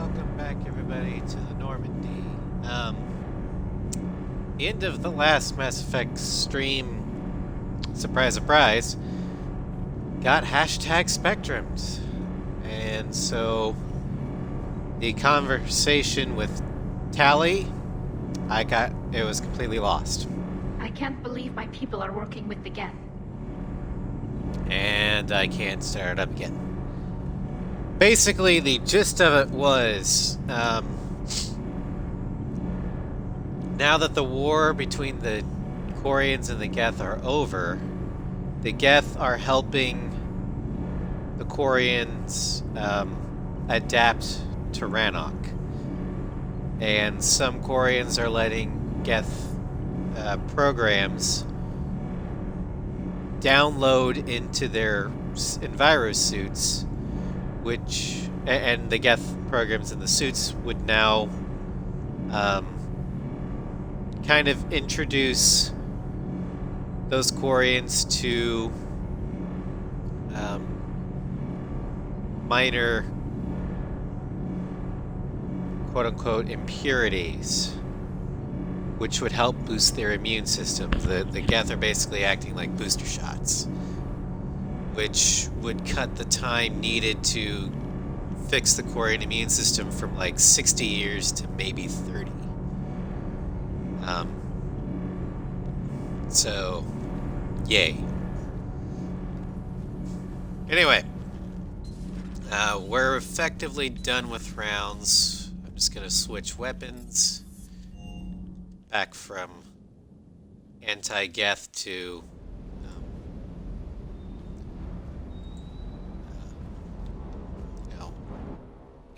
Welcome back, everybody, to the Normandy. The end of the last Mass Effect stream, surprise, surprise, got hashtag Spectrums. And so, the conversation with Tally, it was completely lost. I can't believe my people are working with the Geth. And I can't start it up again. Basically, the gist of it was, now that the war between the Quarians and the Geth are over, the Geth are helping the Quarians adapt to Rannoch. And some Quarians are letting Geth programs download into their envirosuits, and the Geth programs in the suits would now kind of introduce those Quarians to minor quote-unquote impurities, which would help boost their immune system. The Geth are basically acting like booster shots, which would cut the time needed to fix the Quarian immune system from like 60 years to maybe 30. So, yay. Anyway, we're effectively done with rounds. I'm just going to switch weapons back from anti-Geth to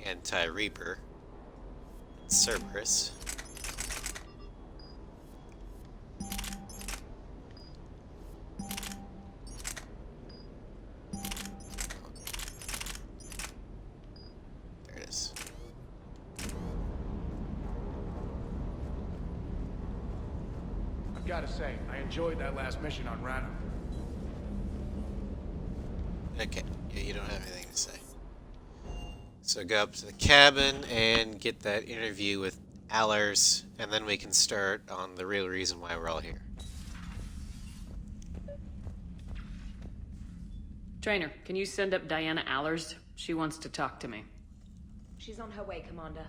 anti-Reaper and Cerberus. There it is. I've got to say, I enjoyed that last mission on Rannoch. Okay, yeah, you don't have anything to say. So go up to the cabin and get that interview with Allers, and then we can start on the real reason why we're all here. Trainer, can you send up Diana Allers? She wants to talk to me. She's on her way, Commander.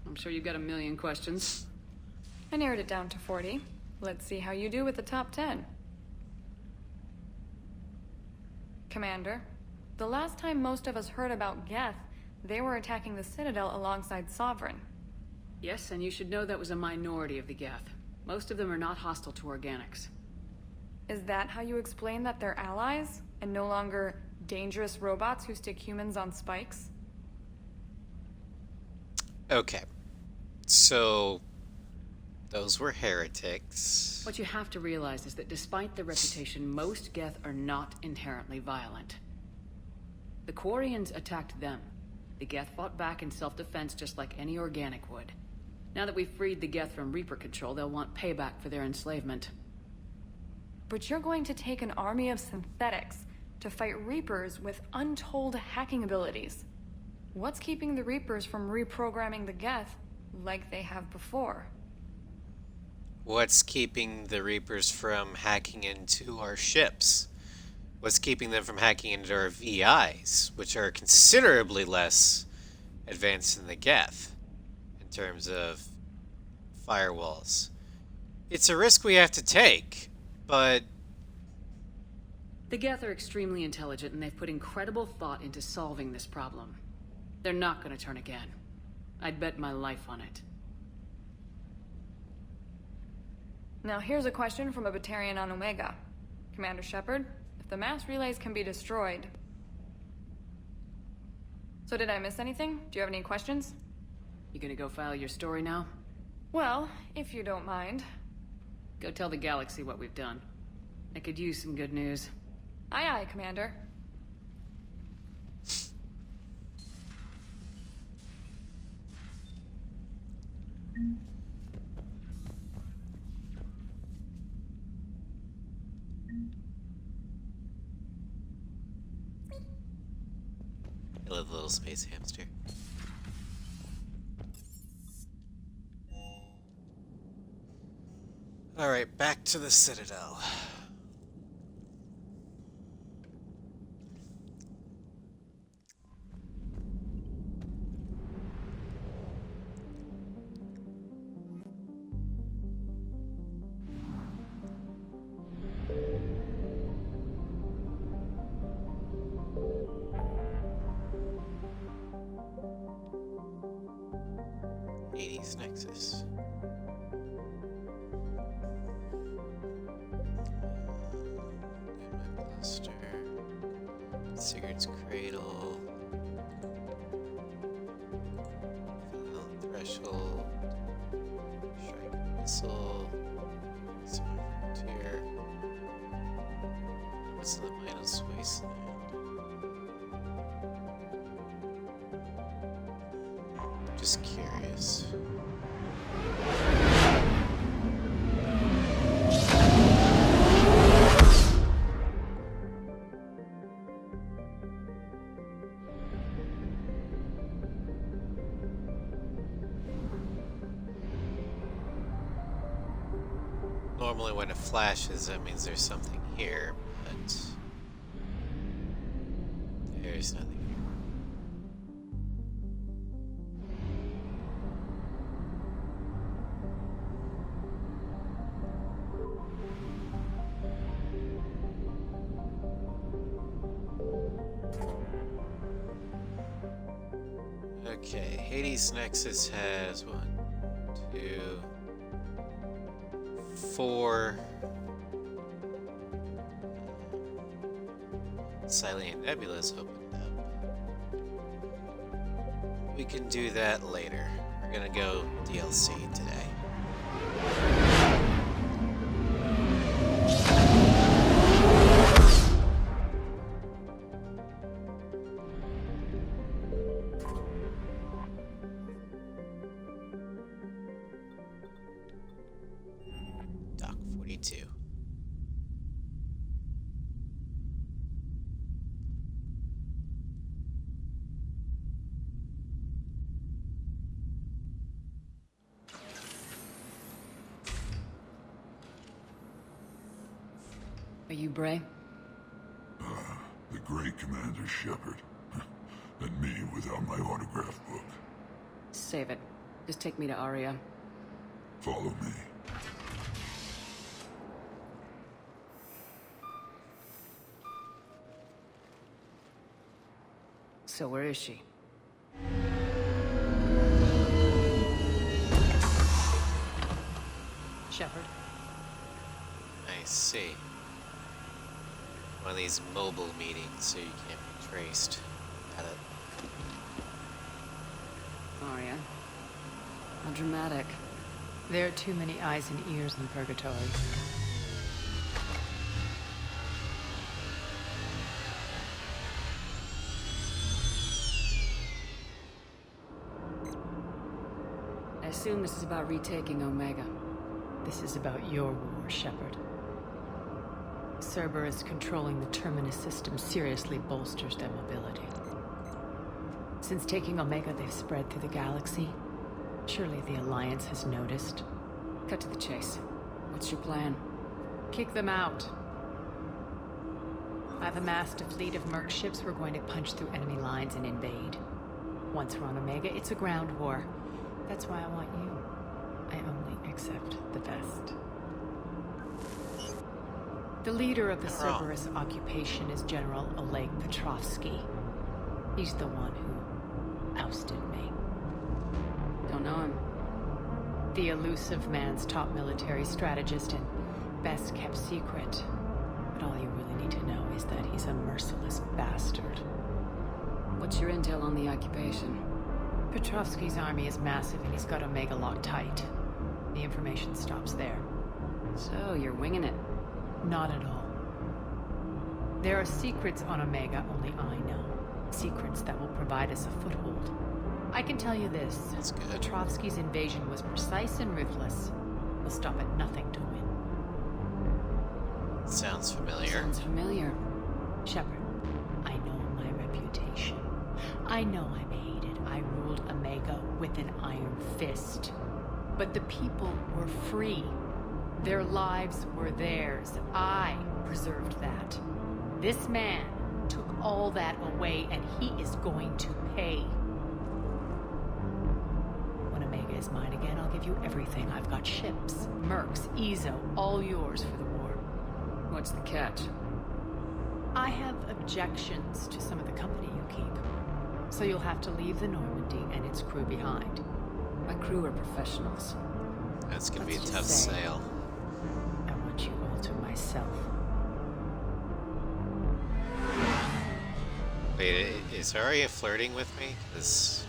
I'm sure you've got a million questions. I narrowed it down to 40. Let's see how you do with the top 10. Commander, the last time most of us heard about Geth, they were attacking the Citadel alongside Sovereign. Yes, and you should know that was a minority of the Geth. Most of them are not hostile to organics. Is that how you explain that they're allies, and no longer dangerous robots who stick humans on spikes? Okay, so those were heretics. What you have to realize is that despite their reputation, most Geth are not inherently violent. The Quarians attacked them. The Geth fought back in self-defense just like any organic would. Now that we've freed the Geth from Reaper control, they'll want payback for their enslavement. But you're going to take an army of synthetics to fight Reapers with untold hacking abilities. What's keeping the Reapers from reprogramming the Geth like they have before? What's keeping the Reapers from hacking into our ships? What's keeping them from hacking into our VIs, which are considerably less advanced than the Geth in terms of firewalls? It's a risk we have to take, but The Geth are extremely intelligent, and they've put incredible thought into solving this problem. They're not going to turn again. I'd bet my life on it. Now here's a question from a Batarian on Omega. Commander Shepard, if the mass relays can be destroyed... So did I miss anything? Do you have any questions? You gonna go file your story now? Well, if you don't mind. Go tell the galaxy what we've done. I could use some good news. Aye aye, Commander. I love the little space hamster. Alright, back to the Citadel. Hades Nexus. Cluster. Sigurd's Cradle. Threshold. Strike Missile. Summer Frontier. What's in the Minos Wasteland? Just curious. Normally when it flashes, that means there's something here, but there's nothing here. Okay, Hades Nexus has 1, 2, 4 Silent Nebula's opened up. We can do that later. We're gonna go DLC today. Dock 42. Are you Bray? The great Commander Shepard. And me without my autograph book. Save it. Just take me to Aria. Follow me. So where is she? Shepard. I see. One of these mobile meetings so you can't be traced. Got it. Aria. How dramatic. There are too many eyes and ears in Purgatory. I assume this is about retaking Omega. This is about your war, Shepard. Cerberus controlling the Terminus system seriously bolsters their mobility. Since taking Omega, they've spread through the galaxy. Surely the Alliance has noticed. Cut to the chase. What's your plan? Kick them out. I've amassed a fleet of merc ships. We're going to punch through enemy lines and invade. Once we're on Omega, it's a ground war. That's why I want you. I only accept the best. The leader of the Cerberus occupation is General Oleg Petrovsky. He's the one who ousted me. Don't know him. The elusive man's top military strategist and best kept secret. But all you really need to know is that he's a merciless bastard. What's your intel on the occupation? Petrovsky's army is massive and he's got Omega locked tight. The information stops there. So, you're winging it. Not at all. There are secrets on Omega only I know. Secrets that will provide us a foothold. I can tell you this. That's good. Petrovsky's invasion was precise and ruthless. We'll stop at nothing to win. Sounds familiar. Sounds familiar. Shepard, I know my reputation. I know I'm hated. I ruled Omega with an iron fist. But the people were free. Their lives were theirs. I preserved that. This man took all that away, and he is going to pay. When Omega is mine again, I'll give you everything. I've got ships, mercs, Ezo, all yours for the war. What's the catch? I have objections to some of the company you keep. So you'll have to leave the Normandy and its crew behind. My crew are professionals. That's gonna be a Let's tough just say- sale. I want you all to myself. Wait, is Arya flirting with me? Because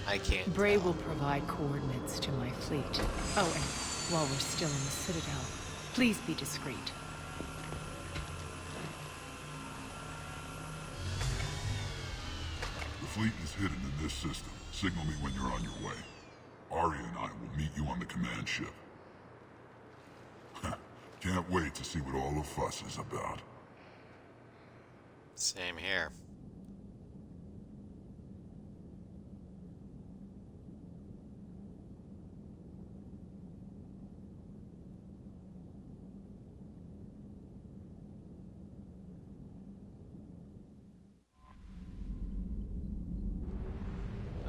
I can't. Bray tell. will provide coordinates to my fleet. Oh, and while we're still in the Citadel, please be discreet. The fleet is hidden in this system. Signal me when you're on your way. Arya and I will meet you on the command ship. Can't wait to see what all the fuss is about. Same here.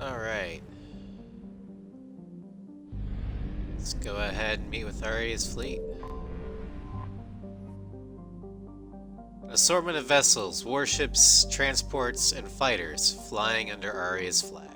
All right. Let's go ahead and meet with Arya's fleet. An assortment of vessels, warships, transports, and fighters flying under Arya's flag.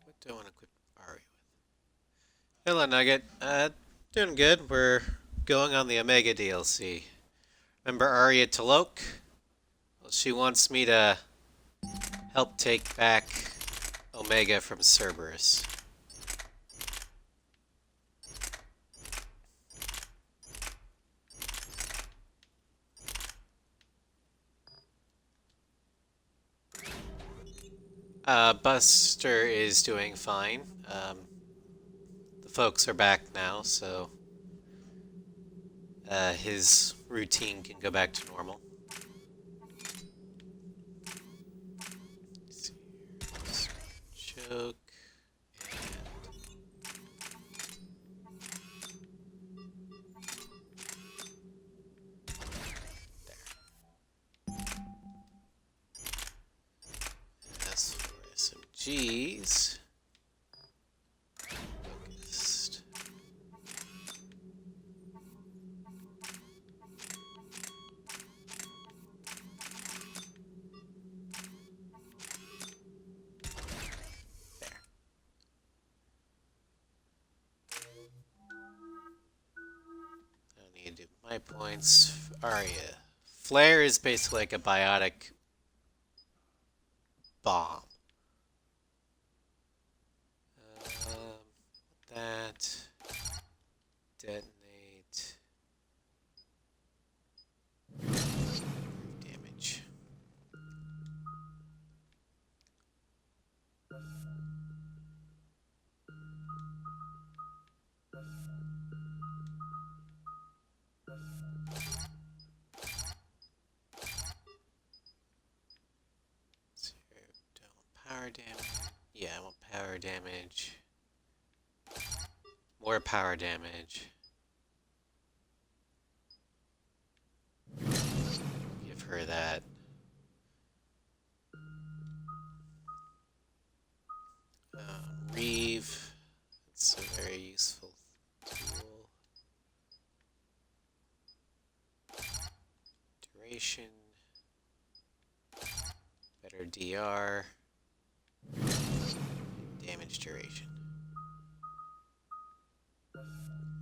What do I want to equip Arya with? Hello, Nugget. Doing good. We're going on the Omega DLC. Remember Arya Talok? Well, she wants me to help take back Omega from Cerberus. Buster is doing fine. The folks are back now, so his routine can go back to normal. Let's see here. Joke. As for SMGs, focused. There. I need to do my points. Arya. Flare is basically like a biotic bomb. That detonate damage. So don't power damage. Yeah, I want power damage. More power damage. Give her that. Reeve. That's a very useful tool. Duration. Better DR. Damage duration.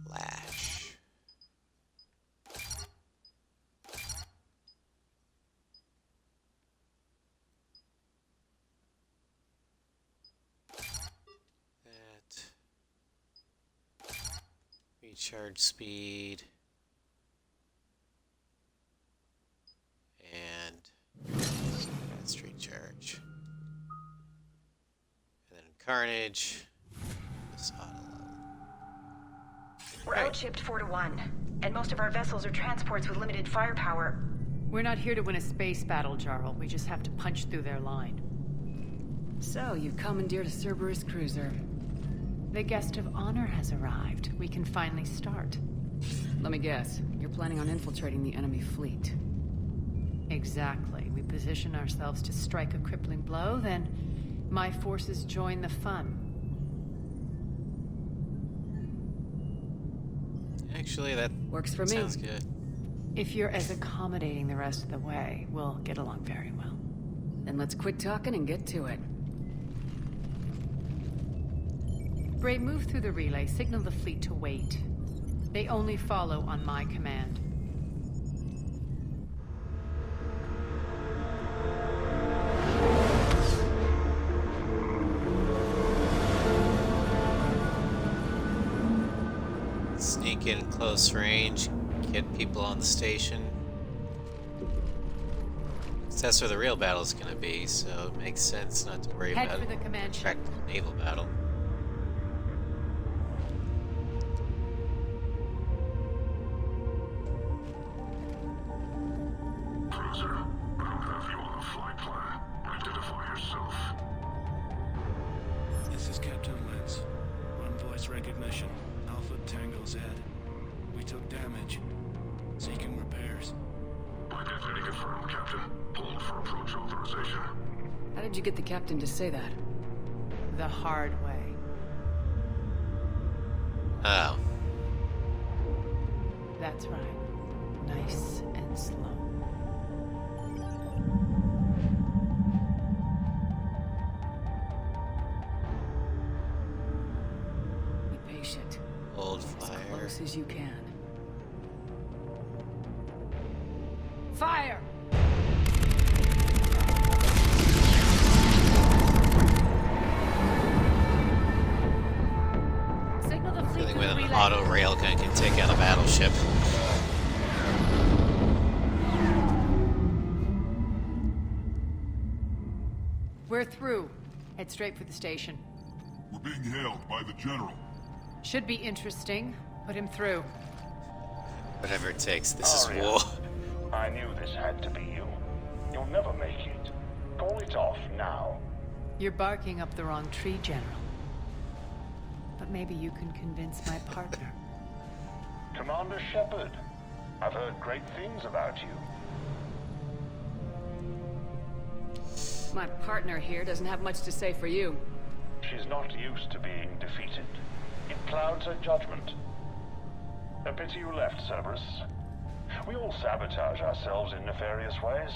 Lash. That. recharge speed, and advanced recharge. And then carnage. This auto load. We're outshipped 4-1, and most of our vessels are transports with limited firepower. We're not here to win a space battle, Jarl. We just have to punch through their line. So, you've commandeered a Cerberus cruiser. The guest of honor has arrived. We can finally start. Let me guess, you're planning on infiltrating the enemy fleet. Exactly. We position ourselves to strike a crippling blow, then my forces join the fun. Actually, that Works for me. sounds good. If you're as accommodating the rest of the way, we'll get along very well. Then let's quit talking and get to it. Bray, move through the relay, signal the fleet to wait. They only follow on my command. Sneak in close range, get people on the station. 'Cause that's where the real battle's gonna be, so it makes sense not to worry Head about for the command ship. practical naval battle. Cruiser, I don't have you on the flight plan. Identify yourself. This is Captain Lentz. Run voice recognition. Alpha Tango Z. We took damage. Seeking repairs. Identity confirmed, Captain. Hold for approach authorization. How did you get the captain to say that? The hard way. Oh. That's right. Nice and slow. Be patient. Hold As fire. close as you can. Fire! Signal the fleet Feeling to with the an relay. auto railgun can take out a battleship. We're through. Head straight for the station. We're being hailed by the General. Should be interesting. Put him through. Whatever it takes, this is Aria. war. I knew this had to be you. You'll never make it. Call it off now. You're barking up the wrong tree, General. But maybe you can convince my partner. Commander Shepard, I've heard great things about you. My partner here doesn't have much to say for you. She's not used to being defeated. It clouds her judgment. A pity you left, Cerberus. We all sabotage ourselves in nefarious ways.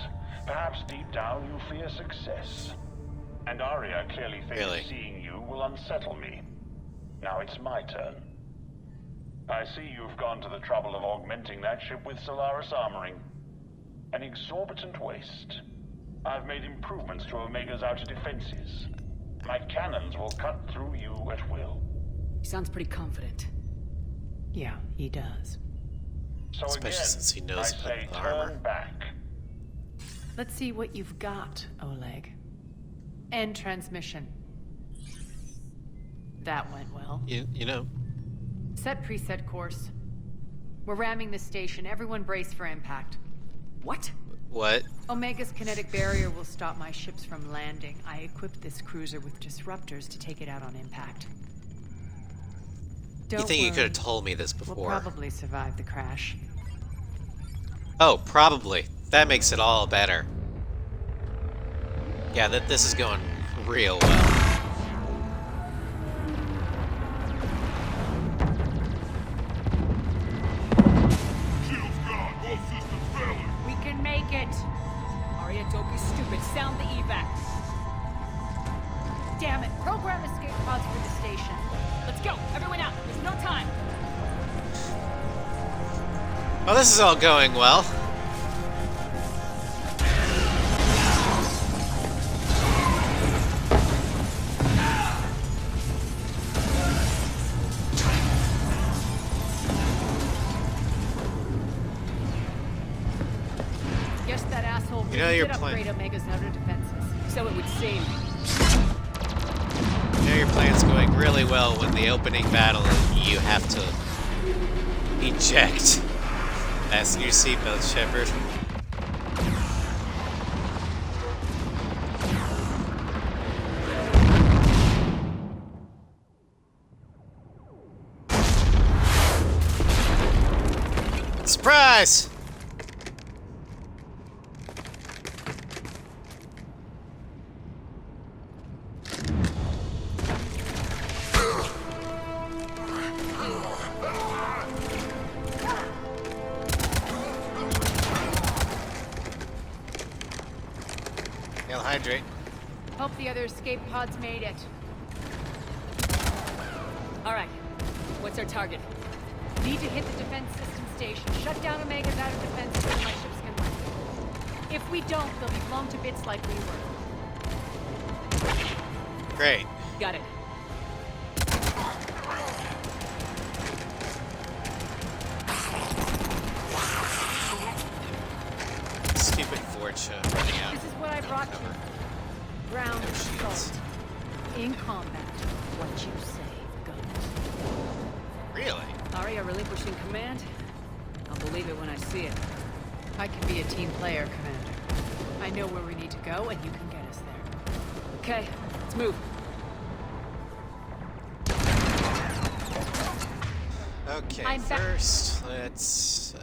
Perhaps deep down you fear success. And Aria clearly thinks Really? seeing you will unsettle me. Now it's my turn. I see you've gone to the trouble of augmenting that ship with Solaris armoring. An exorbitant waste. I've made improvements to Omega's outer defenses. My cannons will cut through you at will. He sounds pretty confident. Yeah, he does. So Especially again, since he knows I about say the turn armor. back. Let's see what you've got, Oleg. End transmission. That went well. You know, Set preset course. We're ramming the station. Everyone brace for impact. What? what? Omega's kinetic barrier will stop my ships from landing. I equipped this cruiser with disruptors to take it out on impact. Don't You think you worry. could have told me this We'll before? probably survive the crash. Oh, probably. That makes it all better. Yeah, this is going real well. Shields gone. All systems failing. We can make it! Aria, don't be stupid. Sound the evac. Damn it! Program escape pods for the station. Let's go. Everyone out. There's no time. Well, this is all going well. You know your did upgrade plan. Omega's outer defenses, so it would seem. You know your plan's going really well when the opening battle you have to eject. Fasten your seatbelt, Shepard. Surprise! They'll hydrate. Hope the other escape pods made it. All right. What's our target? Need to hit the defense system station, shut down Omega's outer defenses so my ships can land. If we don't, they'll be blown to bits like we were. Great. Got it. Stupid Forge running out. This is what I brought you. Ground No shields. assault. In combat. What you say goes. Really? Arya relinquishing command? I'll believe it when I see it. I can be a team player, Commander. I know where we need to go, and you can get us there. Okay, let's move. Okay, I'm back. first, let's,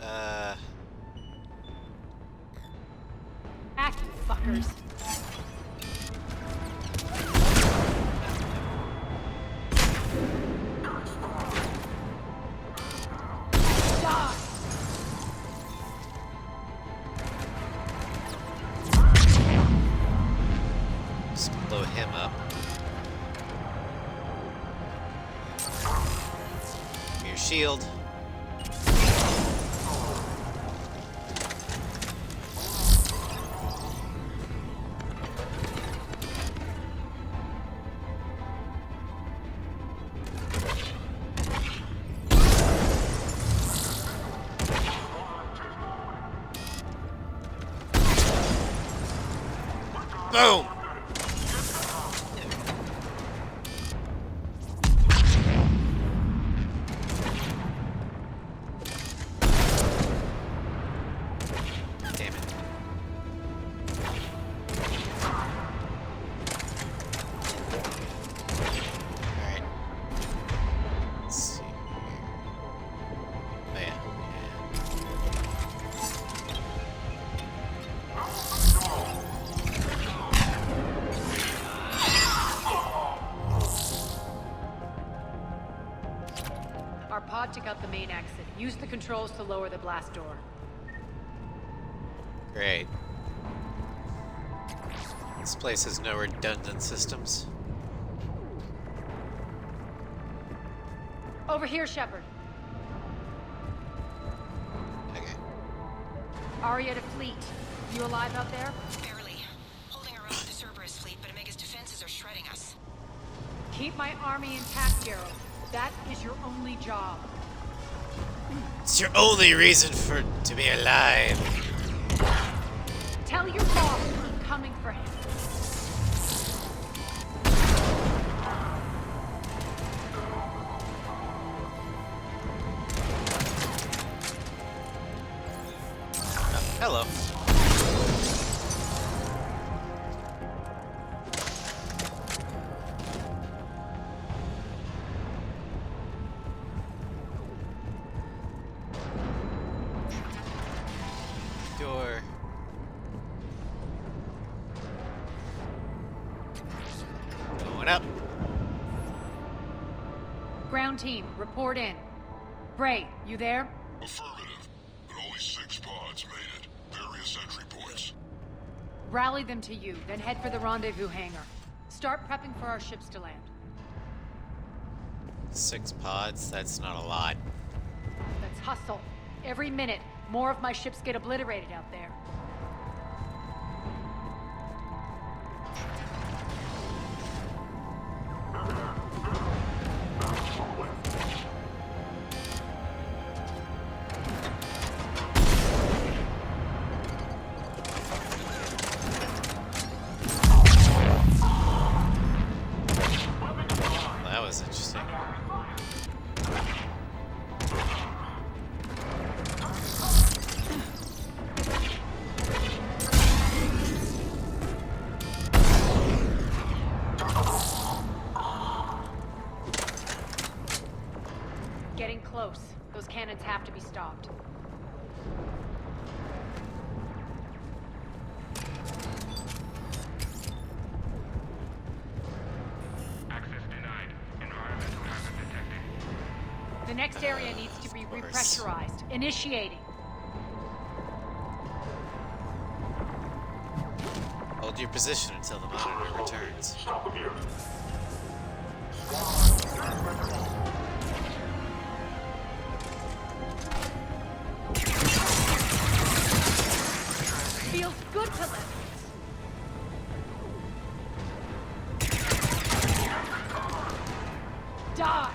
Act, fuckers. Die! just blow him up. Give me your shield. Boom! Damn it. Alright. Let's see here. Oh yeah. Our pod took out the main exit. Use the controls to lower the blast door. Great. This place has no redundant systems. Over here, Shepard. Okay. Arya to fleet. You alive out there? Barely. Holding our own with the Cerberus fleet, but Omega's defenses are shredding us. Keep my army intact, Gerald. That is your only job. It's your only reason to be alive. Tell your boss I'm coming for him. Hello. Door. Going up. Ground team, report in. Bray, you there? Affirmative, but only 6 pods made it. Various entry points. Rally them to you, then head for the rendezvous hangar. Start prepping for our ships to land. 6 pods, that's not a lot. Let's hustle. Every minute, more of my ships get obliterated out there. next area needs to be repressurized. Initiating. Hold your position until the monitor returns. Stop here. Feels good to live. Die!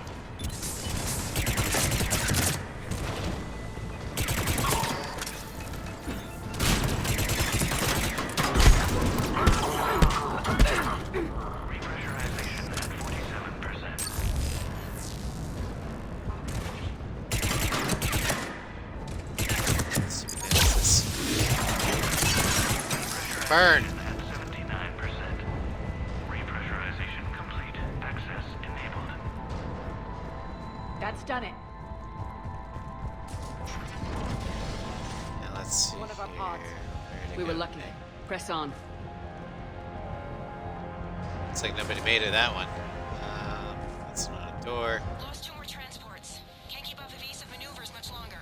Burn! 79%. Repressurization complete. Access enabled. That's done it. Now let's see. One of our pods. Where'd it We were go? lucky. Press on. Looks like nobody made it that one. That's not a door. Lost 2 more transports. Can't keep up evasive maneuvers much longer.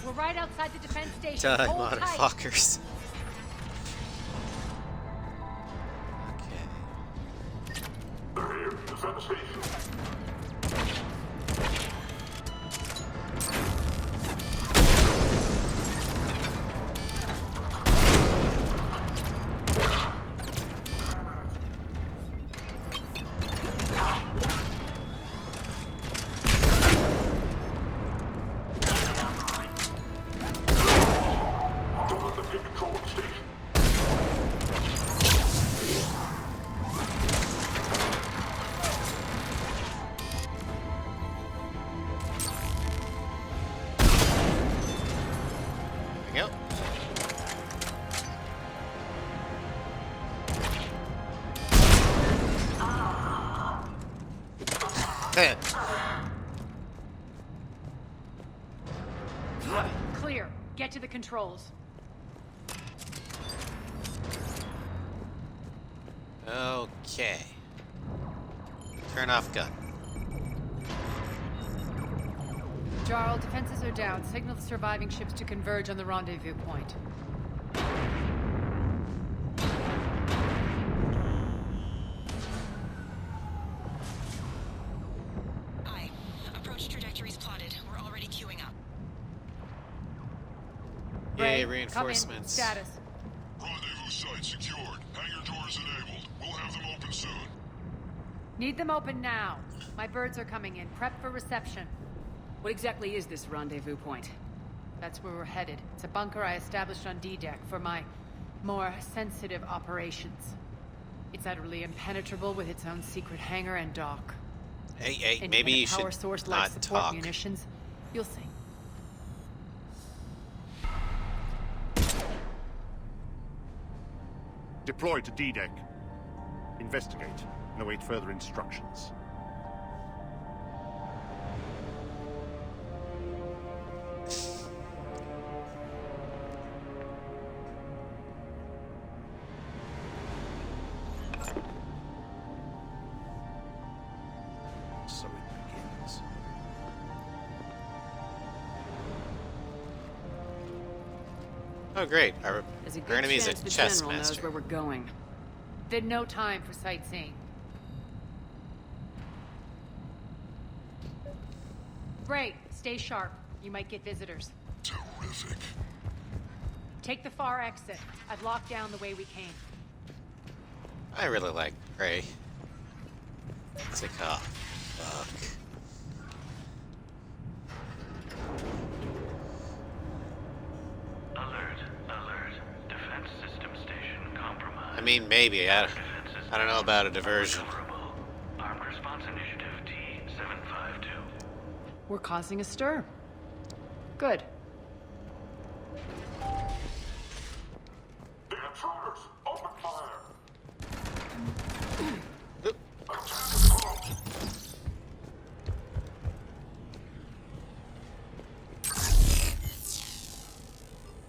We're right outside the defense station. Die, Hold tight. motherfuckers. Okay. They're here. Defend the station. Don't let them get control of the station. There we go. Clear. Get to the controls. Okay. Turn off gun. Jarl, defenses are down. Signal the surviving ships to converge on the rendezvous point. Aye. Approach trajectories plotted. We're already queuing up. Yay, Ray, reinforcements. Come in. Status. Rendezvous site secured. Hangar doors enabled. We'll have them open soon. Need them open now. My birds are coming in. Prep for reception. What exactly is this rendezvous point? That's where we're headed. It's a bunker I established on D-Deck for my more sensitive operations. It's utterly impenetrable with its own secret hangar and dock. Hey, And maybe even a you power should source not like support talk. munitions. You'll see. Deploy to D-Deck. Investigate and await further instructions. So it begins. Oh, great. Our There's a our good enemy's a chance the chess general knows master. where we're going. Then no time for sightseeing. Great. Stay sharp. You might get visitors. Terrific. Take the far exit. I've locked down the way we came. I really like Prey. It's like, oh, fuck. Alert, alert. Defense system station compromised. I mean, maybe. I don't know about a diversion. Recoverable. Armed response initiative T-752. We're causing a stir. Good. The intruders! Open fire!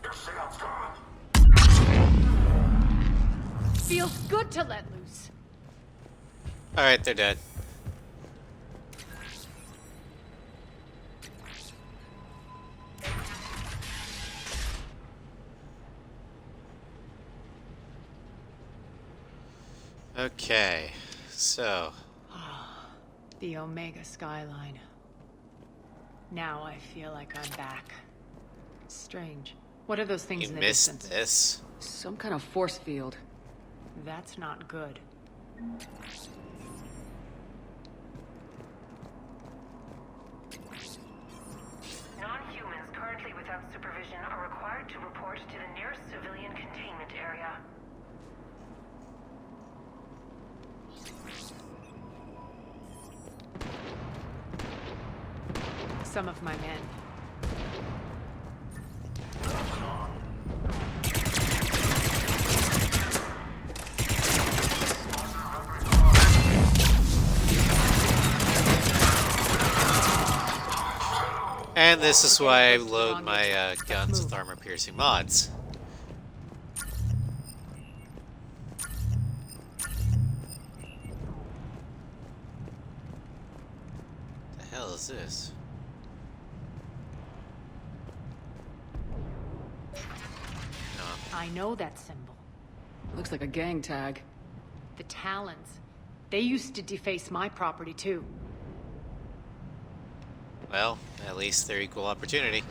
Your seat's gone! Feels good to let loose. Alright, they're dead. Okay, so The Omega skyline. Now I feel like I'm back. Strange. What are those things you in the missed distance? this. Some kind of force field. That's not good. Non-humans currently without supervision are required to report to the nearest civilian containment area. Some of my men. And this is why I load my guns with armor-piercing mods. The hell is this? I know that symbol. Looks like a gang tag. The Talons. They used to deface my property too. Well, at least they're equal opportunity.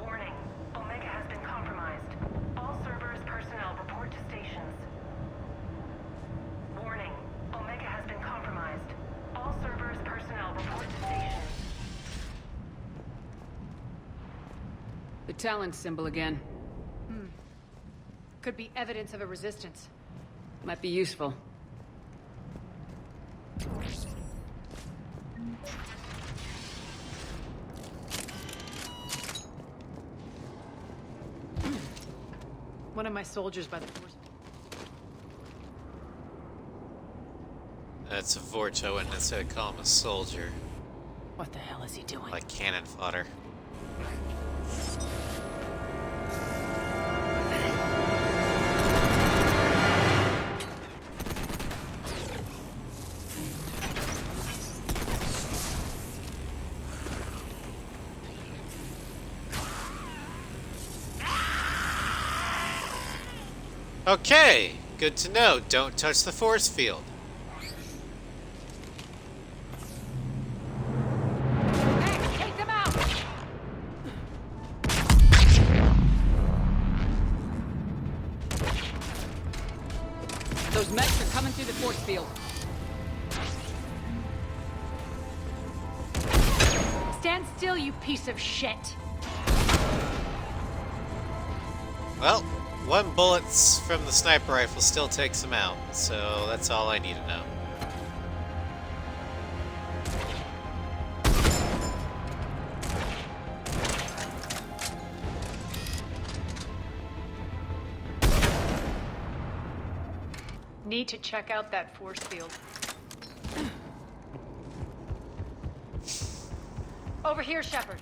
Warning. Omega has been compromised. All Cerberus personnel report to stations. Warning. Omega has been compromised. All Cerberus personnel report to stations. The Talon symbol again. Could be evidence of a resistance. Might be useful. One of my soldiers by the force. That's a Vorch. I wouldn't necessarily call him a soldier. What the hell is he doing? Like cannon fodder. Okay, good to know. Don't touch the force field. Hey, take them out! Those mechs are coming through the force field. Stand still, you piece of shit! Well, one bullet from the sniper rifle still takes him out, so that's all I need to know. Need to check out that force field. Over here, Shepard.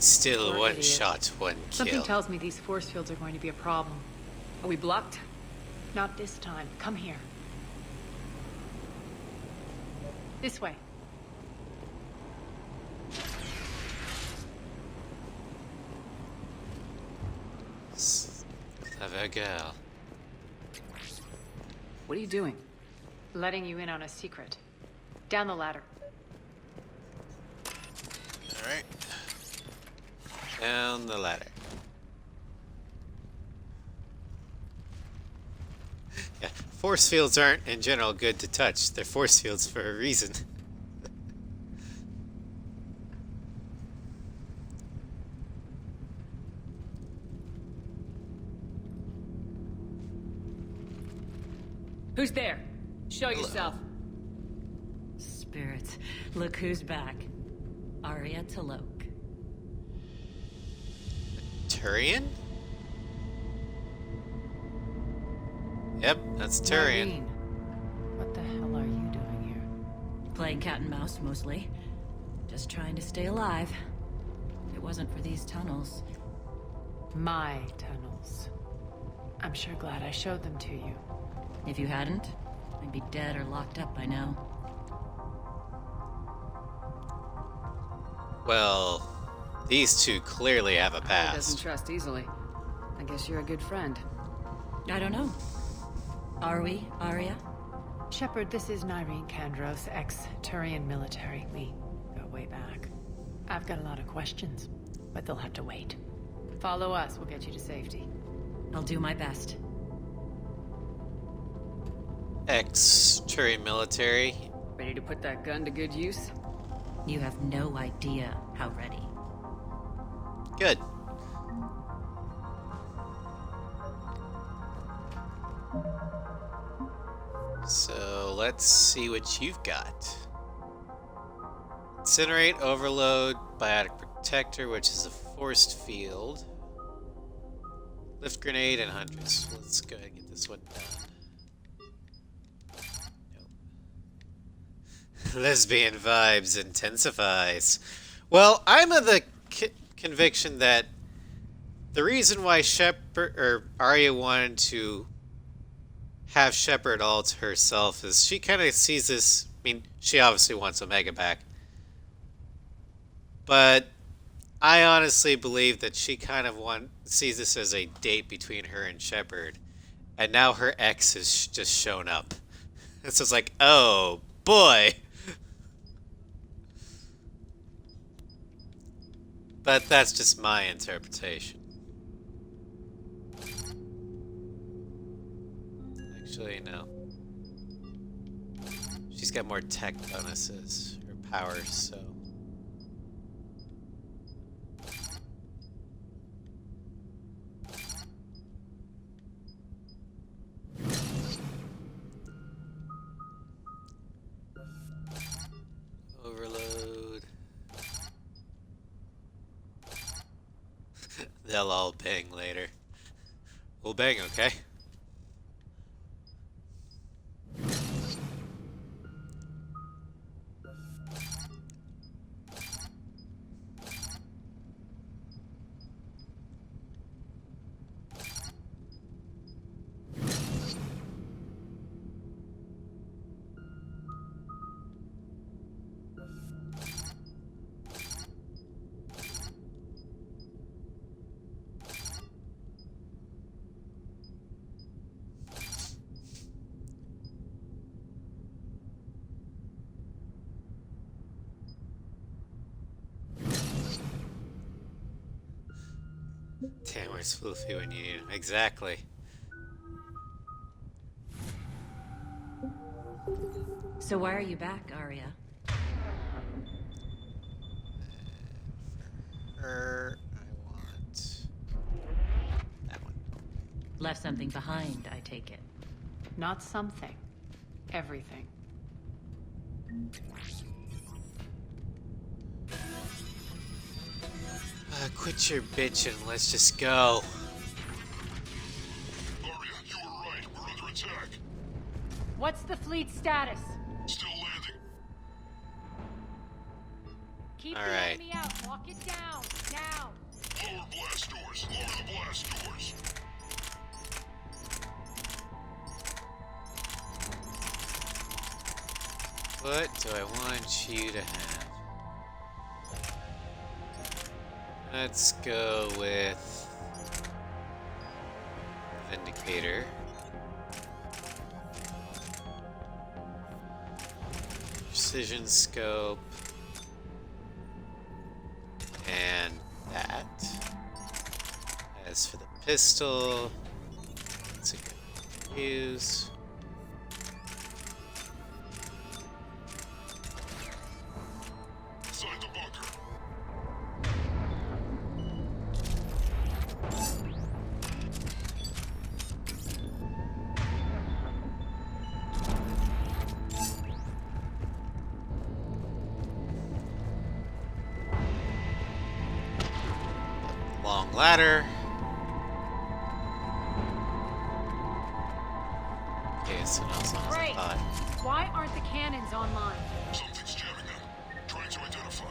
Still Poor one idiot. shot, one Something kill. tells me these force fields are going to be a problem. Are we blocked? Not this time. Come here. This way. Clever girl. What are you doing? Letting you in on a secret. Down the ladder. Alright. Down the ladder. Yeah, force fields aren't in general good to touch. They're force fields for a reason. Who's there? Show yourself. Spirits, look who's back. Arya Talok. Turian? Yep, that's Turian. What the hell are you doing here? Playing cat and mouse, mostly. Just trying to stay alive. If it wasn't for these tunnels. My tunnels. I'm sure glad I showed them to you. If you hadn't, I'd be dead or locked up by now. Well, these two clearly have a He doesn't past. trust easily. I guess you're a good friend. I don't know. Are we, Arya? Shepard, this is Nyreen Kandros, ex-Turian military. We go way back. I've got a lot of questions, but they'll have to wait. Follow us, we'll get you to safety. I'll do my best. Ex-Turian military. Ready to put that gun to good use? You have no idea how ready. Good. So let's see what you've got. Incinerate, Overload, Biotic Protector, which is a forced field. Lift Grenade, and Huntress. Let's go ahead and get this one done. Nope. Lesbian vibes intensifies. Well, I'm of the conviction that the reason why Shepard or Arya wanted to have Shepard all to herself is she kind of sees this. I mean, she obviously wants Omega back, but I honestly believe that she kind of sees this as a date between her and Shepard, and now her ex has just shown up. And so it's like, oh boy. But that's just my interpretation. Actually, no. She's got more tech bonuses or powers, so. Overload. They'll all bang later. We'll bang, okay? Damn, where's Floofy when you need him? Exactly. So why are you back, Arya? I want that one. Left something behind, I take it. Not something. Everything. Quit your bitching. Let's just go. Arya, you were right. We're under attack. What's the fleet status? Still landing. Keep All the right. enemy out. Lock it down. Now. Lower blast doors. Lower the blast doors. What do I want you to have? Let's go with Vindicator. Precision Scope. And that. As for the pistol, it's a good use. Inside the bunker. Long ladder. Okay, so not as long as I Great. thought. Why aren't the cannons online? Something's jamming them. Trying to identify.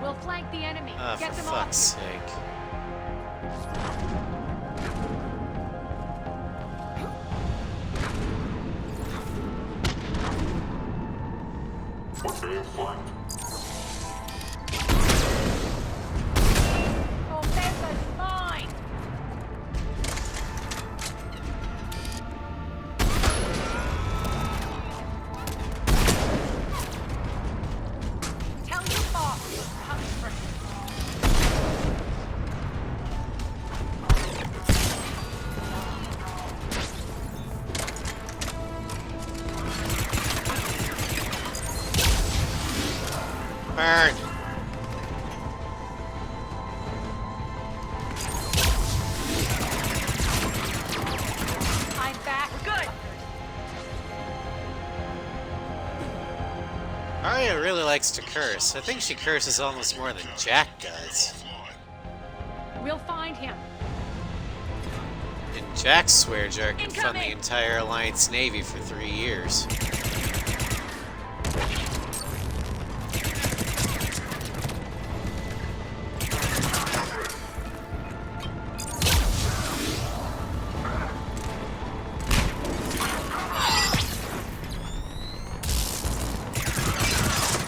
We'll flank the enemy. Ah, Get for them fuck's off. sake. Okay, fine. Omega's mine. Burn! I'm back. We're good. Arya really likes to curse. I think she curses almost more than Jack does. We'll find him. And Jack's swear jar can fund the Incoming! entire Alliance Navy for 3 years.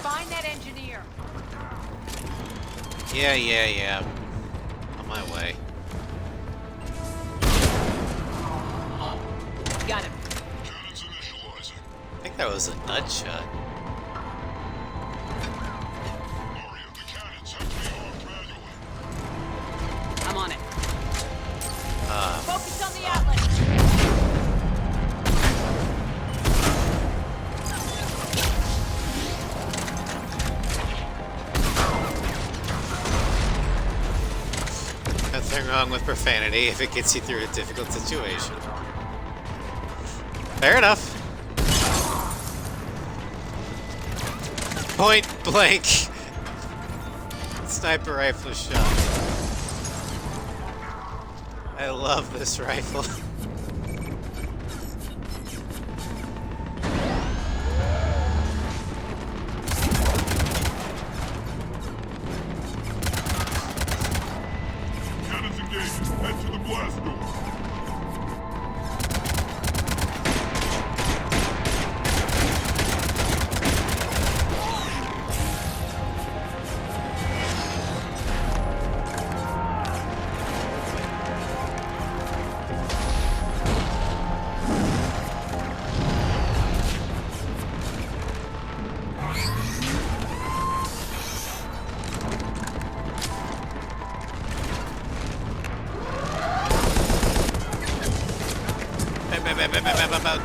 Find that engineer. Yeah. On my way. Got him. Cannons initializing. I think that was a nut shot. Arya, the cannons have to be armed manually. I'm on it. Ah, Focus on the outlet. nothing wrong with profanity if it gets you through a difficult situation. Fair enough. Point blank sniper rifle shot. I love this rifle. Cannons engaged. Head to the blast door.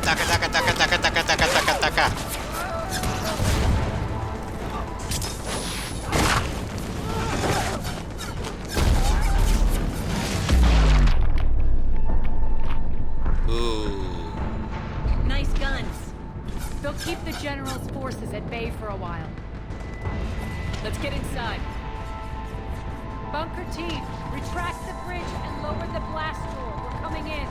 Taka taka taka taka taka taka taka taka. Ooh. Nice guns. They'll keep the General's forces at bay for a while. Let's get inside. Bunker team, retract the bridge and lower the blast door. We're coming in.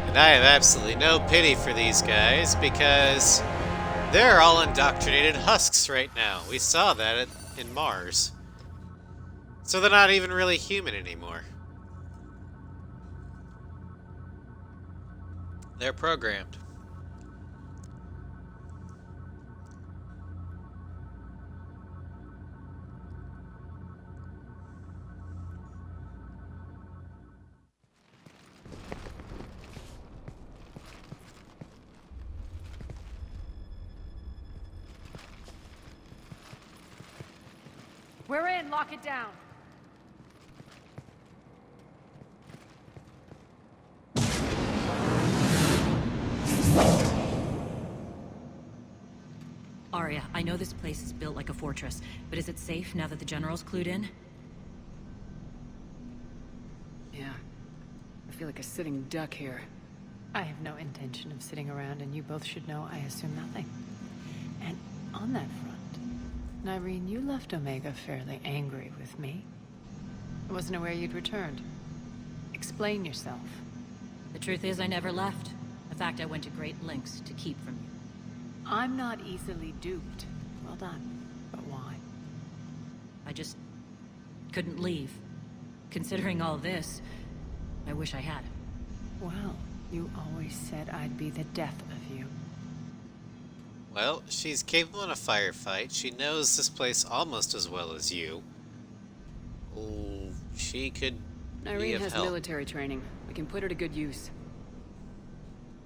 And I have absolutely no pity for these guys because they're all indoctrinated husks right now. We saw that in Mars. So they're not even really human anymore. They're programmed. We're in. Lock it down. Arya, I know this place is built like a fortress, but is it safe now that the General's clued in? Yeah. I feel like a sitting duck here. I have no intention of sitting around, and you both should know I assume nothing. And on that front, Nyreen, you left Omega fairly angry with me. I wasn't aware you'd returned. Explain yourself. The truth is, I never left. In fact, I went to great lengths to keep from you. I'm not easily duped. Well done. But why? I just couldn't leave. Considering all this, I wish I had. Well, you always said I'd be the death of you. Well, she's capable in a firefight. She knows this place almost as well as you. Oh, she could be Nyreen of has help. military training. We can put her to good use.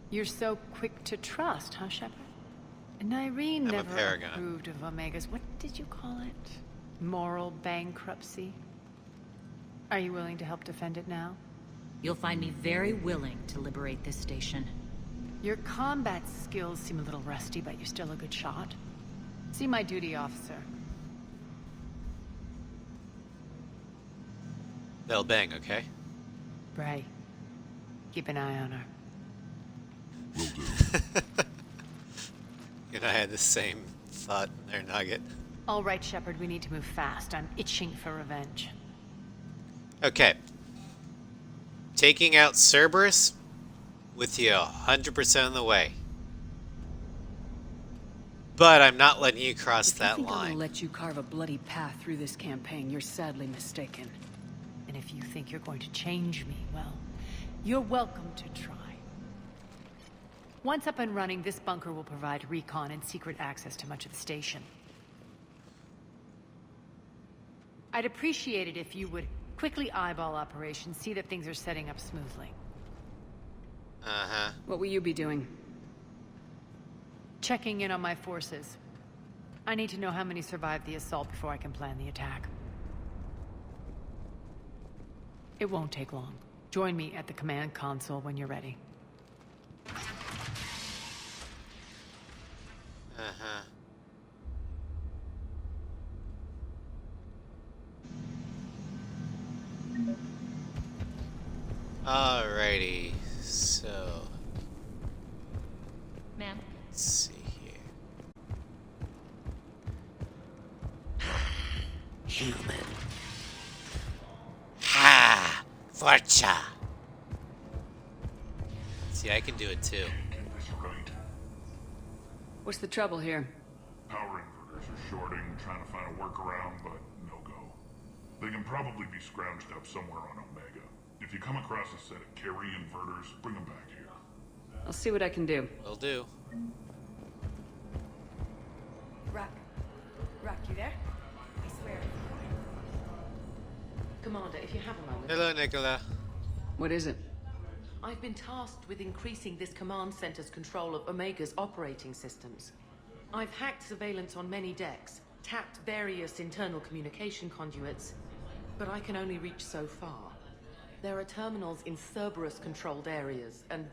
You're so quick to trust, huh, Shepard? Nyreen I'm a never paragon. approved of Omega's, what did you call it? Moral bankruptcy? Are you willing to help defend it now? You'll find me very willing to liberate this station. Your combat skills seem a little rusty, but you're still a good shot. See my duty officer. They'll bang, okay? Bray. Keep an eye on her. Will do. And I had the same thought in there, Nugget. All right, Shepard, we need to move fast. I'm itching for revenge. Okay. Taking out Cerberus with you 100% of the way. But I'm not letting you cross that If you think I'm line. gonna let you carve a bloody path through this campaign, you're sadly mistaken. And if you think you're going to change me, well, you're welcome to try. Once up and running, this bunker will provide recon and secret access to much of the station. I'd appreciate it if you would quickly eyeball operations, see that things are setting up smoothly. Uh-huh. What will you be doing? Checking in on my forces. I need to know how many survived the assault before I can plan the attack. It won't take long. Join me at the command console when you're ready. Uh-huh. Alrighty, so Ma'am. let's see here. Human. Ha! Forza! See, I can do it too. Get this right. What's the trouble here? Power inverters are shorting, trying to find a workaround, but no go. They can probably be scrounged up somewhere on Omega. If you come across a set of carry inverters, bring them back here. I'll see what I can do. Will do. Rock, you there? I swear. Commander, if you have a moment. Hello, Nicola. What is it? I've been tasked with increasing this command center's control of Omega's operating systems. I've hacked surveillance on many decks, tapped various internal communication conduits, but I can only reach so far. There are terminals in Cerberus-controlled areas, and,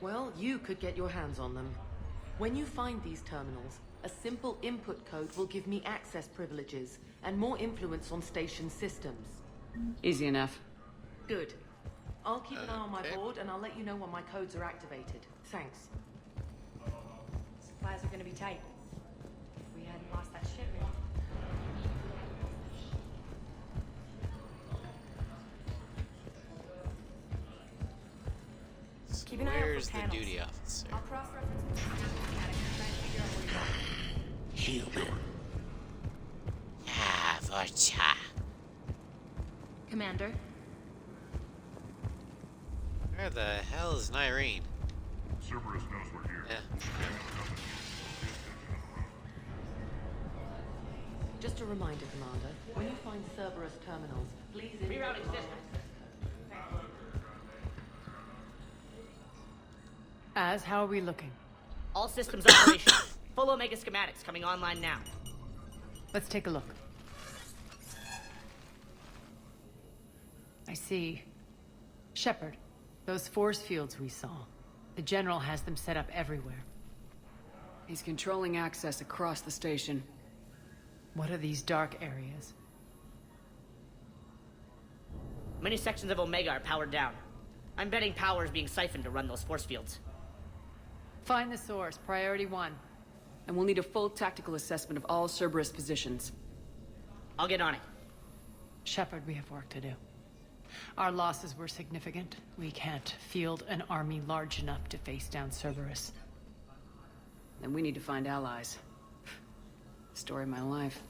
well, you could get your hands on them. When you find these terminals, a simple input code will give me access privileges and more influence on station systems. Easy enough. Good. I'll keep an eye on my board, and I'll let you know when my codes are activated. Thanks. Supplies are gonna be tight. If we hadn't lost that shipment. So Keep an eye out for where's the panels. duty officer? I'll cross-reference with the schematic and try and figure out where you're Human. Ah, Forza. Commander. Where the hell is Nyrene? Cerberus knows we're here. Yeah. Just a reminder, Commander. When you find Cerberus terminals, please... Rerouting systems. How are we looking? All systems operational. Full Omega schematics coming online now. Let's take a look. I see. Shepard, those force fields we saw. The General has them set up everywhere. He's controlling access across the station. What are these dark areas? Many sections of Omega are powered down. I'm betting power is being siphoned to run those force fields. Find the source, priority 1. And we'll need a full tactical assessment of all Cerberus positions. I'll get on it. Shepard, we have work to do. Our losses were significant. We can't field an army large enough to face down Cerberus. Then we need to find allies. Story of my life.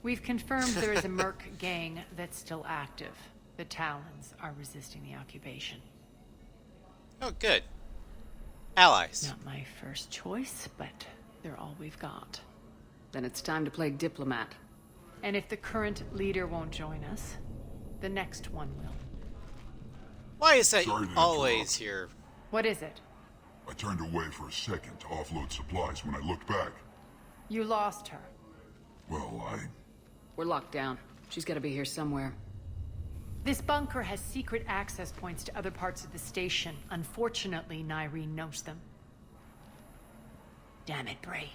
We've confirmed there is a Merc gang that's still active. The Talons are resisting the occupation. Oh, good. Allies. Not my first choice, but they're all we've got. Then it's time to play diplomat. And if the current leader won't join us, the next one will. Why is that Sorry to always here? What is it? I turned away for a second to offload supplies when I looked back. You lost her. Well, We're locked down. She's gotta be here somewhere. This bunker has secret access points to other parts of the station. Unfortunately, Nyreen knows them. Damn it, Bray.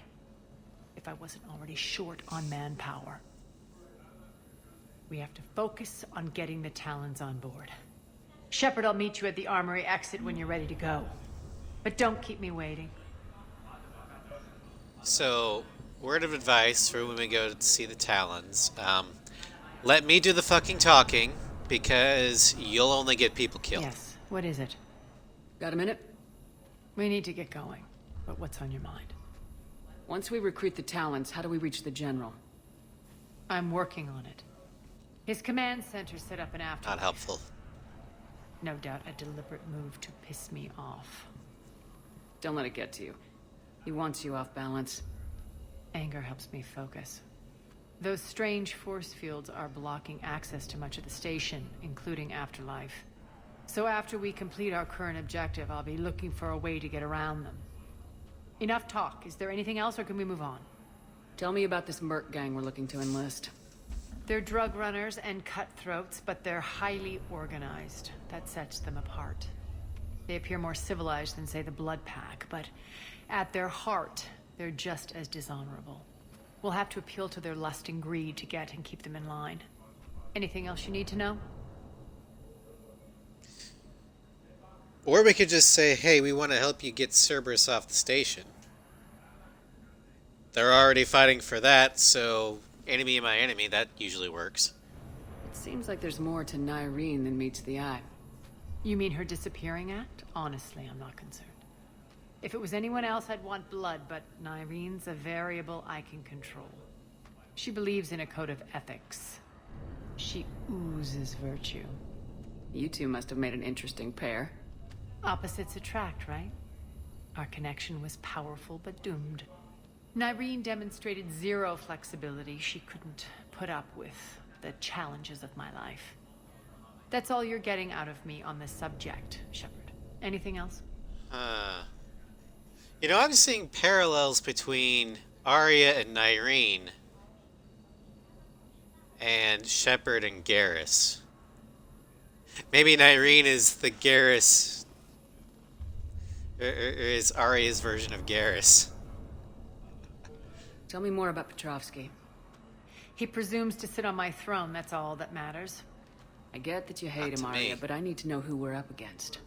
If I wasn't already short on manpower. We have to focus on getting the Talons on board. Shepard, I'll meet you at the armory exit when you're ready to go. But don't keep me waiting. So, word of advice for when we go to see the Talons. Let me do the fucking talking, because you'll only get people killed. Yes, what is it? Got a minute? We need to get going. But what's on your mind? Once we recruit the Talons, how do we reach the General? I'm working on it. His command center set up an afterlife. Not helpful. No doubt a deliberate move to piss me off. Don't let it get to you. He wants you off balance. Anger helps me focus. Those strange force fields are blocking access to much of the station, including Afterlife. So after we complete our current objective, I'll be looking for a way to get around them. Enough talk. Is there anything else, or can we move on? Tell me about this merc gang we're looking to enlist. They're drug runners and cutthroats, but they're highly organized. That sets them apart. They appear more civilized than, say, the Blood Pack, but at their heart, they're just as dishonorable. We'll have to appeal to their lust and greed to get and keep them in line. Anything else you need to know? Or we could just say, hey, we want to help you get Cerberus off the station. They're already fighting for that, so enemy of my enemy, that usually works. It seems like there's more to Nyreen than meets the eye. You mean her disappearing act? Honestly, I'm not concerned. If it was anyone else, I'd want blood, but Nyreen's a variable I can control. She believes in a code of ethics. She oozes virtue. You two must have made an interesting pair. Opposites attract, right? Our connection was powerful but doomed. Nyreen demonstrated zero flexibility. She couldn't put up with the challenges of my life. That's all you're getting out of me on this subject, Shepard. Anything else? You know, I'm seeing parallels between Arya and Nyreen and Shepard and Garrus. Maybe Nyreen is the Garrus, or is Arya's version of Garrus. Tell me more about Petrovsky. He presumes to sit on my throne, that's all that matters. I get that you hate him, Arya, but I need to know who we're up against.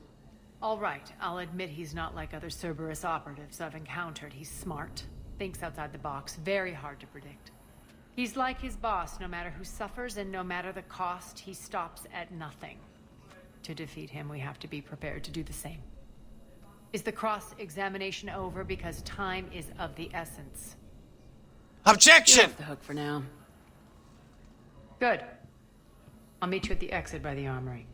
All right, I'll admit he's not like other Cerberus operatives I've encountered. He's smart, thinks outside the box, very hard to predict. He's like his boss, no matter who suffers and no matter the cost, he stops at nothing. To defeat him, we have to be prepared to do the same. Is the cross-examination over? Because time is of the essence. Objection! You're off the hook for now. Good. I'll meet you at the exit by the armory.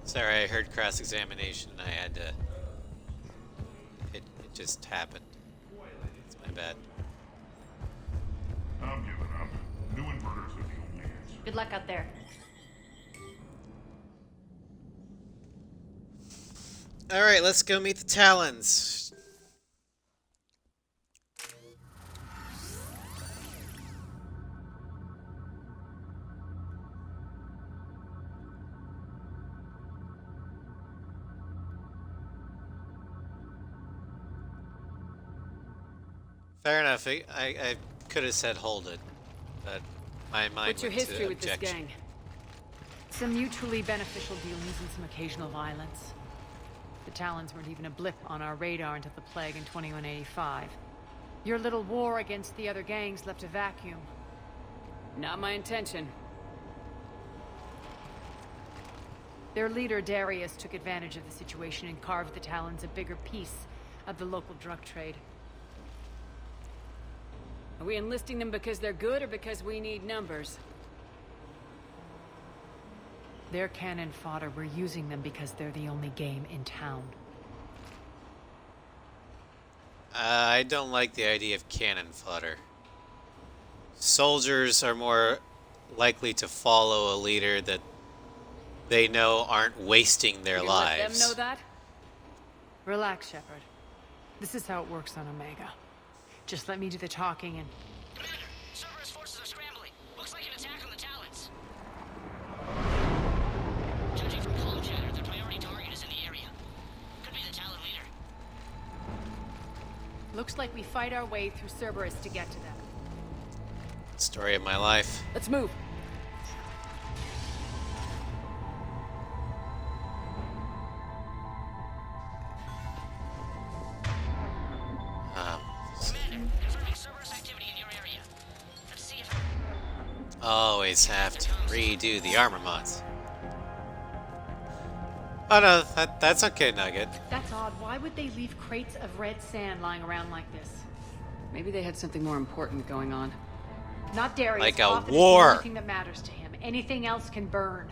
Sorry, I heard cross-examination and I had to... It just happened. It's my bad. I'm giving up. New inverters are the only answer. Good luck out there. Alright, let's go meet the Talons. Fair enough. I could have said hold it, but my mind What's your went to history with this objection. gang? Some mutually beneficial dealings and some occasional violence. The Talons weren't even a blip on our radar until the plague in 2185. Your little war against the other gangs left a vacuum. Not my intention. Their leader, Darius, took advantage of the situation and carved the Talons a bigger piece of the local drug trade. Are we enlisting them because they're good or because we need numbers? They're cannon fodder. We're using them because they're the only game in town. I don't like the idea of cannon fodder. Soldiers are more likely to follow a leader that they know aren't wasting their lives. Let them know that? Relax, Shepard. This is how it works on Omega. Just let me do the talking and... Commander, Cerberus forces are scrambling. Looks like an attack on the Talons. Looks like we fight our way through Cerberus to get to them. Story of my life. Let's move. Commander, confirming Cerberus activity in your area. Let's see if... Always have to redo the armor mods. Oh no, that's okay, Nugget. That's odd. Why would they leave crates of red sand lying around like this? Maybe they had something more important going on. Not Darius. Like a Coffin is war. the only thing that matters to him. Anything else can burn.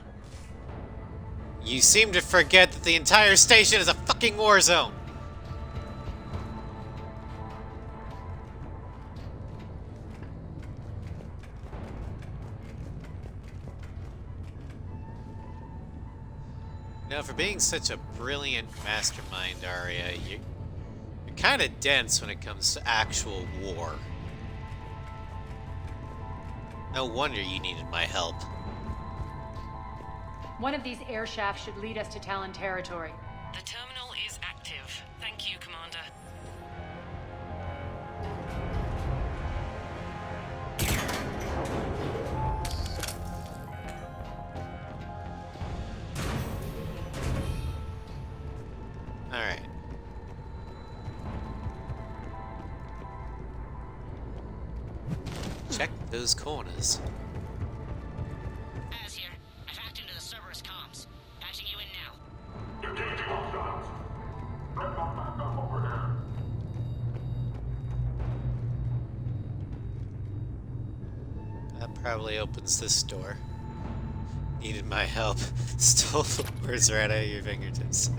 You seem to forget that the entire station is a fucking war zone. Now, for being such a brilliant mastermind, Arya, you're kind of dense when it comes to actual war. No wonder you needed my help. One of these air shafts should lead us to Talon territory. The terminal is active. Thank you, Commander. Alright. Check those corners. Az here. I've hacked into the Cerberus comms. Patching you in now. Engaging hostiles. Bring them back up over there. That probably opens this door. Needed my help. Stole the words right out of your fingertips.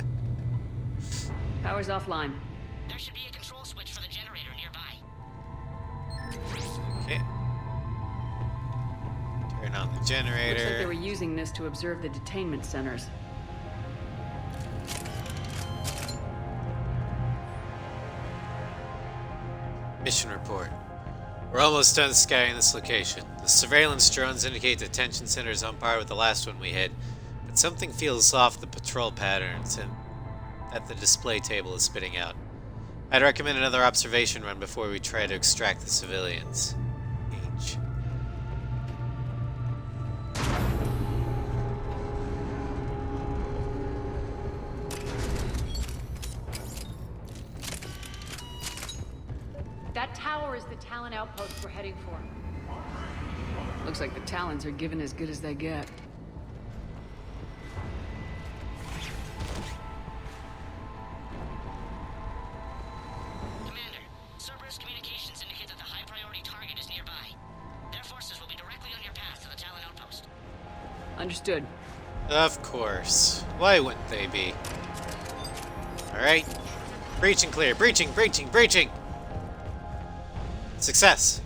Power's offline. There should be a control switch for the generator nearby. Okay. Turn on the Looks like they generator. were using this to observe the detainment centers. Mission report. We're almost done scouting this location. The surveillance drones indicate the detention center is on par with the last one we hit, but something feels off the patrol patterns and that the display table is spitting out. I'd recommend another observation run before we try to extract the civilians. H. That tower is the Talon outpost we're heading for. Looks like the Talons are given as good as they get. Commander, Cerberus communications indicate that the high-priority target is nearby. Their forces will be directly on your path to the Talon outpost. Understood. Of course. Why wouldn't they be? Alright. Breach and clear. Breaching, breaching, breaching! Success.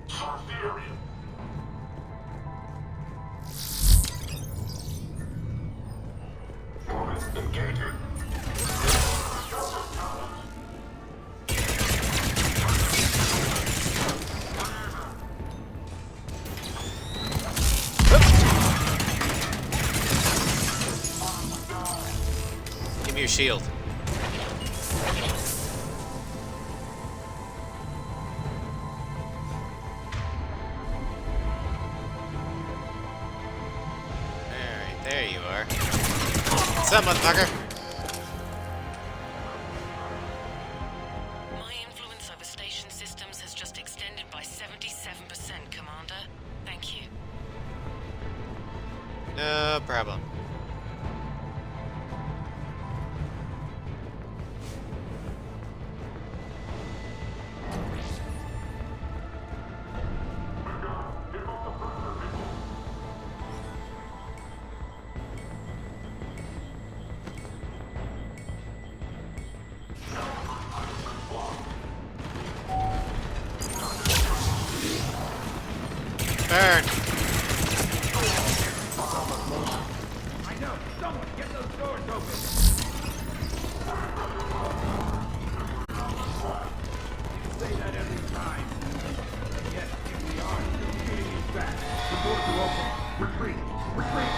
Search the area. Engaging. Give me your shield. Alright, there you are. What's up, motherfucker? My influence over station systems has just extended by 77%, Commander. Thank you. No problem. Burn! I know. Someone get those doors open. You say that every time. Yes, here we are. Getting it back. The doors are open. Retreat. Retreat.